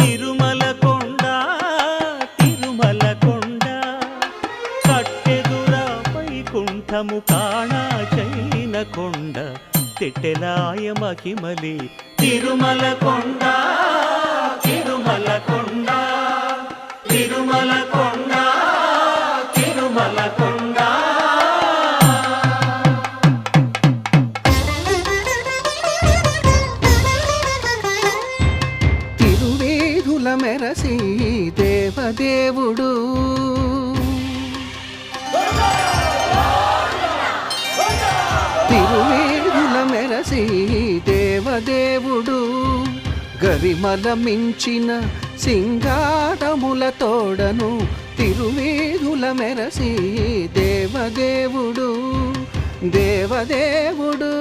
తిరుమల కొండ తిరుమల కొండ కట్టెదురా వైకుంఠము కాణా చైన కొండ తెట్టెలాయ మహిమలి తిరుమల కొండ తిరుమల కొండ తిరుమల కొండ తిరుమల కొండ. తిరువేధుల మెరసి దేవదేవుడు తిరువేధుల మెరసి దేవదేవుడు గరిమల మించిన సింగారముల తోడను తిరువేధుల మెరసి దేవదేవుడు దేవదేవుడు.